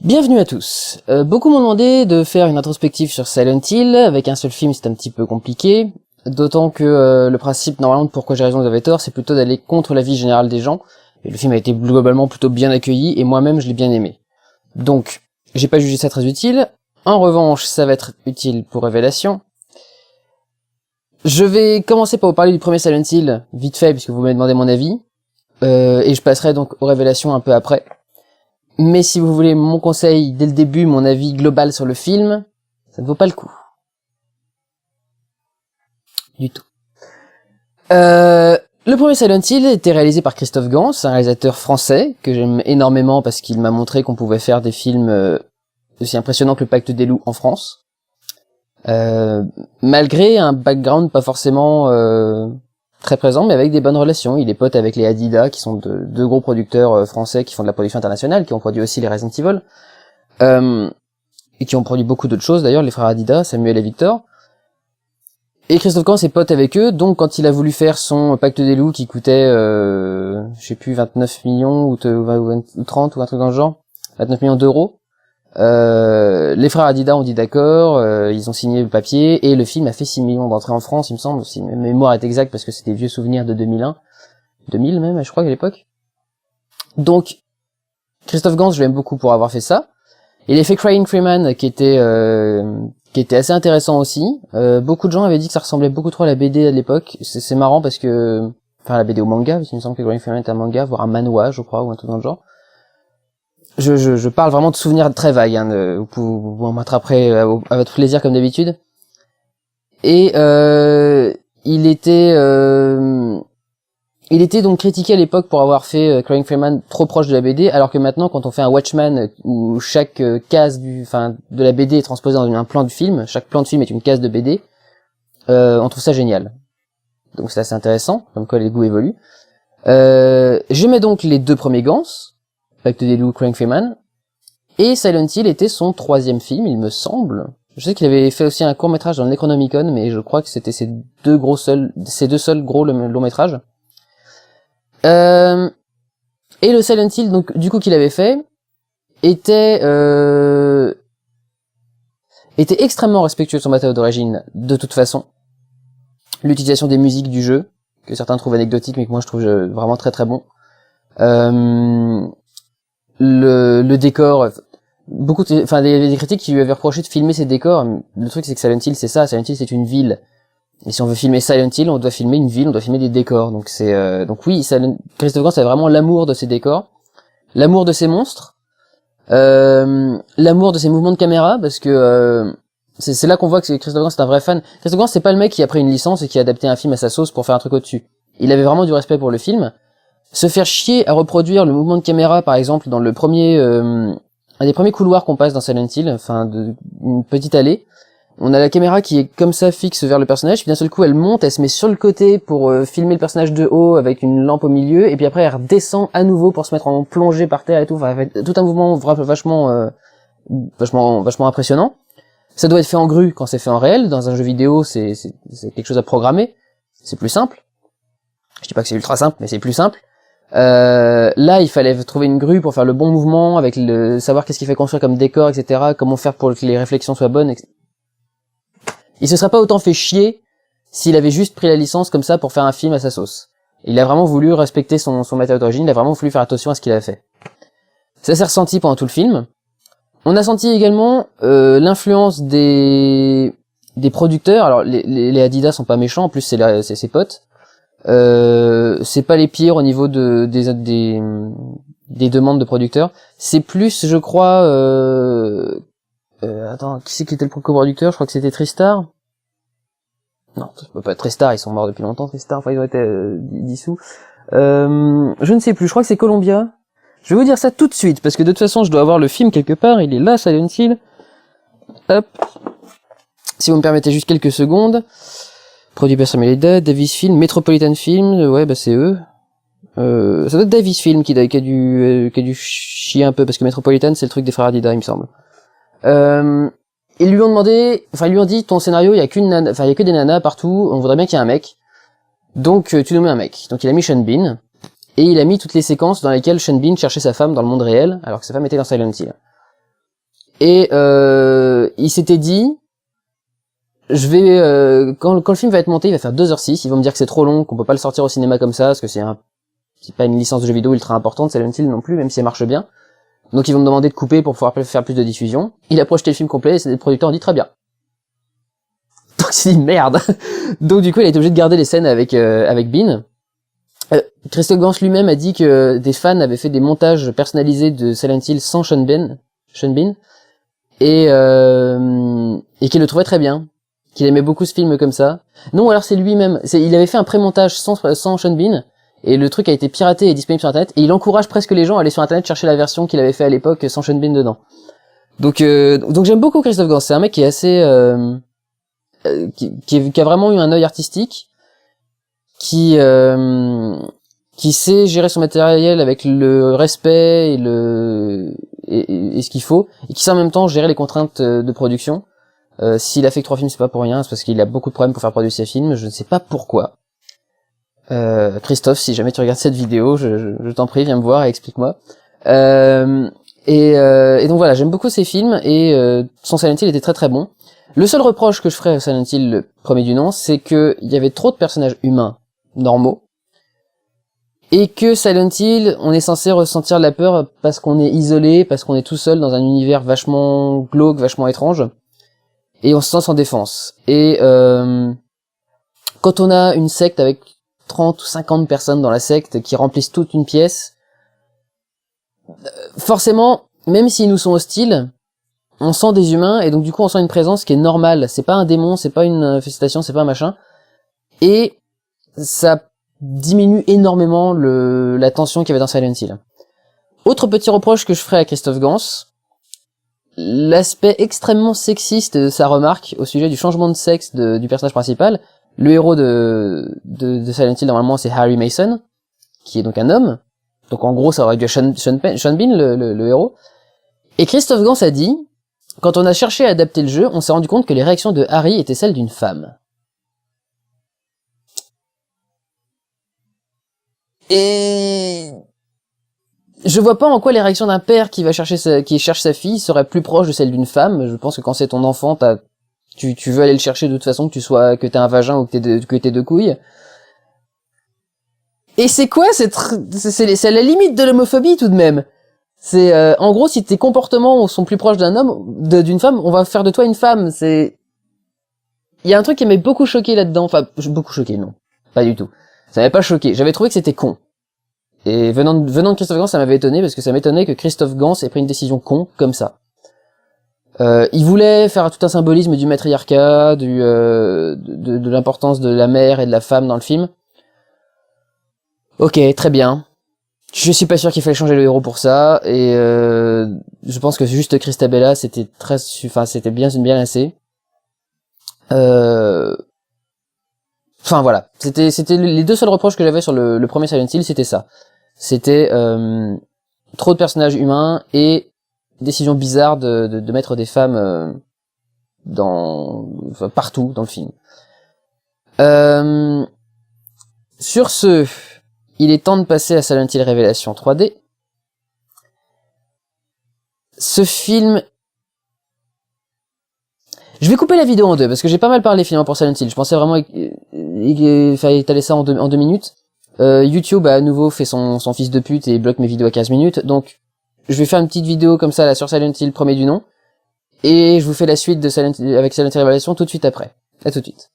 Bienvenue à tous. Beaucoup m'ont demandé de faire une introspective sur Silent Hill. Avec un seul film, c'est un petit peu compliqué. D'autant que le principe, normalement, de Pourquoi j'ai raison, vous avez tort, c'est plutôt d'aller contre l'avis général des gens. Et le film a été globalement plutôt bien accueilli, et moi-même, je l'ai bien aimé. Donc, j'ai pas jugé ça très utile. En revanche, ça va être utile pour Révélation. Je vais commencer par vous parler du premier Silent Hill, vite fait, puisque vous m'avez demandé mon avis. Et je passerai donc aux Révélations un peu après. Mais si vous voulez mon conseil dès le début, mon avis global sur le film, ça ne vaut pas le coup. Du tout. Le premier Silent Hill était réalisé par Christophe Gans, un réalisateur français que j'aime énormément parce qu'il m'a montré qu'on pouvait faire des films aussi impressionnants que Le Pacte des Loups en France. Malgré un background pas forcément très présent, mais avec des bonnes relations. Il est pote avec les Hadida, qui sont deux gros producteurs français qui font de la production internationale, qui ont produit aussi les Resident Evil, et qui ont produit beaucoup d'autres choses d'ailleurs, les frères Hadida, Samuel et Victor. Et Christophe Gans est pote avec eux, donc quand il a voulu faire son Pacte des Loups qui coûtait, je sais plus, 29 millions ou 30 ou un truc dans le genre, 29 millions d'euros, les frères Hadida ont dit d'accord, ils ont signé le papier, et le film a fait 6 millions d'entrées en France, il me semble, si ma mémoire est exacte, parce que c'est des vieux souvenirs de 2001, 2000 même, je crois, à l'époque. Donc, Christophe Gans, je l'aime beaucoup pour avoir fait ça. Il a fait Crying Freeman, qui était assez intéressant aussi. Beaucoup de gens avaient dit que ça ressemblait beaucoup trop à la BD à l'époque. C'est marrant parce que, enfin, la BD au manga, parce qu'il me semble que Crying Freeman est un manga, voire un manhwa, je crois, ou un truc dans le genre. Je parle vraiment de souvenirs très vagues, hein, vous m'attraperez à votre plaisir comme d'habitude. Et il était donc critiqué à l'époque pour avoir fait Crying Freeman trop proche de la BD, alors que maintenant, quand on fait un Watchman où chaque case de la BD est transposée dans un plan de film, chaque plan de film est une case de BD, on trouve ça génial. Donc c'est assez intéressant, comme quoi les goûts évoluent. Je mets donc les deux premiers Gans, Pacte des Loups, Crying Freeman, et Silent Hill était son troisième film, il me semble. Je sais qu'il avait fait aussi un court-métrage dans le Necronomicon, mais je crois que c'était ces deux seuls gros longs-métrages. Et le Silent Hill, donc, du coup, qu'il avait fait, était extrêmement respectueux de son matériau d'origine, de toute façon. L'utilisation des musiques du jeu, que certains trouvent anecdotiques, mais que moi je trouve vraiment très très bon. Le décor, des critiques qui lui avaient reproché de filmer ses décors. Le truc c'est que Silent Hill c'est ça, Silent Hill c'est une ville. Et si on veut filmer Silent Hill, on doit filmer une ville, on doit filmer des décors. Donc donc oui, Christophe Gans a vraiment l'amour de ses décors, l'amour de ses monstres, l'amour de ses mouvements de caméra, parce que c'est là qu'on voit que Christophe Gans c'est un vrai fan. Christophe Gans c'est pas le mec qui a pris une licence et qui a adapté un film à sa sauce pour faire un truc au-dessus. Il avait vraiment du respect pour le film. Se faire chier à reproduire le mouvement de caméra, par exemple, dans le premier, un des premiers couloirs qu'on passe dans Silent Hill, une petite allée. On a la caméra qui est comme ça fixe vers le personnage, puis d'un seul coup elle monte, elle se met sur le côté pour filmer le personnage de haut avec une lampe au milieu, et puis après elle redescend à nouveau pour se mettre en plongée par terre et tout. Enfin, tout un mouvement vachement impressionnant. Ça doit être fait en grue quand c'est fait en réel. Dans un jeu vidéo, c'est quelque chose à programmer. C'est plus simple. Je dis pas que c'est ultra simple, mais c'est plus simple. Là, il fallait trouver une grue pour faire le bon mouvement, avec savoir qu'est-ce qu'il fait construire comme décor, etc. Comment faire pour que les réflexions soient bonnes, etc. Il se serait pas autant fait chier s'il avait juste pris la licence comme ça pour faire un film à sa sauce. Il a vraiment voulu respecter son matériau d'origine, il a vraiment voulu faire attention à ce qu'il a fait. Ça s'est ressenti pendant tout le film. On a senti également l'influence des producteurs. Alors les Adidas sont pas méchants, en plus c'est ses potes. C'est pas les pires au niveau des demandes de producteurs. C'est plus, je crois, attends, qui c'est qui était le coproducteur? Je crois que c'était Tristar. Non, ça peut pas être Tristar, ils sont morts depuis longtemps, Tristar, enfin ils ont été dissous. Je ne sais plus, je crois que c'est Columbia. Je vais vous dire ça tout de suite, parce que de toute façon je dois avoir le film quelque part, il est là, Silent Hill. Hop. Si vous me permettez juste quelques secondes. Produit par Samuel Hadida, Davis Film, Metropolitan Film, ouais bah c'est eux. Ça doit être Davis Film qui a dû chier un peu, parce que Metropolitan c'est le truc des frères Hadida, il me semble. Ils lui ont dit ton scénario, il y a que des nanas partout, on voudrait bien qu'il y ait un mec. Donc tu nous mets un mec. Donc il a mis Sean Bean et il a mis toutes les séquences dans lesquelles Sean Bean cherchait sa femme dans le monde réel alors que sa femme était dans Silent Hill. Et il s'était dit, je vais quand le film va être monté, il va faire 2h06, ils vont me dire que c'est trop long, qu'on peut pas le sortir au cinéma comme ça, parce que c'est pas une licence de jeu vidéo ultra importante, Silent Hill non plus, même si elle marche bien. Donc ils vont me demander de couper pour pouvoir faire plus de diffusion. Il a projeté le film complet, et les producteurs ont dit très bien. Donc il s'est dit merde. Donc du coup il a été obligé de garder les scènes avec Bean. Christophe Gans lui-même a dit que des fans avaient fait des montages personnalisés de Silent Hill sans Sean Bean, et qu'il le trouvait très bien, qu'il aimait beaucoup ce film comme ça. Non, alors c'est lui-même, il avait fait un pré-montage sans Sean Bean, et le truc a été piraté et disponible sur internet, et il encourage presque les gens à aller sur internet chercher la version qu'il avait fait à l'époque sans Sean Bean dedans. Donc j'aime beaucoup Christophe Gans, c'est un mec qui est assez qui a vraiment eu un œil artistique, qui sait gérer son matériel avec le respect et ce qu'il faut, et qui sait en même temps gérer les contraintes de production. S'il a fait que 3 films, c'est pas pour rien, c'est parce qu'il a beaucoup de problèmes pour faire produire ses films, je ne sais pas pourquoi. Christophe, si jamais tu regardes cette vidéo, je t'en prie, viens me voir et explique-moi. Et donc voilà, j'aime beaucoup ces films, et son Silent Hill était très très bon. Le seul reproche que je ferais à Silent Hill, le premier du nom, c'est que il y avait trop de personnages humains normaux, et que Silent Hill, on est censé ressentir la peur parce qu'on est isolé, parce qu'on est tout seul dans un univers vachement glauque, vachement étrange, et on se sent sans défense. Et quand on a une secte avec 30 ou 50 personnes dans la secte qui remplissent toute une pièce, forcément, même s'ils nous sont hostiles, on sent des humains, et donc du coup on sent une présence qui est normale. C'est pas un démon, c'est pas une infestation, c'est pas un machin. Et ça diminue énormément la tension qu'il y avait dans Silent Hill. Autre petit reproche que je ferai à Christophe Gans, l'aspect extrêmement sexiste de sa remarque au sujet du changement de sexe du personnage principal. Le héros de Silent Hill, normalement, c'est Harry Mason, qui est donc un homme. Donc en gros, ça aurait dû être Sean Bean, le héros. Et Christophe Gans a dit, quand on a cherché à adapter le jeu, on s'est rendu compte que les réactions de Harry étaient celles d'une femme. Et je vois pas en quoi les réactions d'un père qui cherche sa fille seraient plus proches de celles d'une femme. Je pense que quand c'est ton enfant, tu veux aller le chercher de toute façon, que t'aies un vagin ou que t'aies 2 couilles. Et c'est quoi c'est à la limite de l'homophobie tout de même. C'est en gros, si tes comportements sont plus proches d'un homme, d'une femme, on va faire de toi une femme. Il y a un truc qui m'avait beaucoup choqué là-dedans. Enfin, beaucoup choqué, non, pas du tout. Ça m'avait pas choqué. J'avais trouvé que c'était con. Et venant de Christophe Gans, ça m'avait étonné, parce que ça m'étonnait que Christophe Gans ait pris une décision con comme ça. Il voulait faire tout un symbolisme du matriarcat, de l'importance de la mère et de la femme dans le film. Ok, très bien. Je suis pas sûr qu'il fallait changer le héros pour ça, et je pense que juste Christabella, c'était bien assez. Enfin voilà, c'était les 2 seuls reproches que j'avais sur le premier Silent Hill, c'était ça. C'était trop de personnages humains et décision bizarre de mettre des femmes partout dans le film. Sur ce, il est temps de passer à Silent Hill Révélation 3D. Ce film... Je vais couper la vidéo en 2, parce que j'ai pas mal parlé finalement pour Silent Hill. Je pensais vraiment qu'il fallait étaler ça en 2 minutes. YouTube à nouveau fait son fils de pute et bloque mes vidéos à 15 minutes. Donc je vais faire une petite vidéo comme ça là sur Silent Hill premier du nom. Et je vous fais la suite avec Silent Hill Révélation tout de suite après. À tout de suite.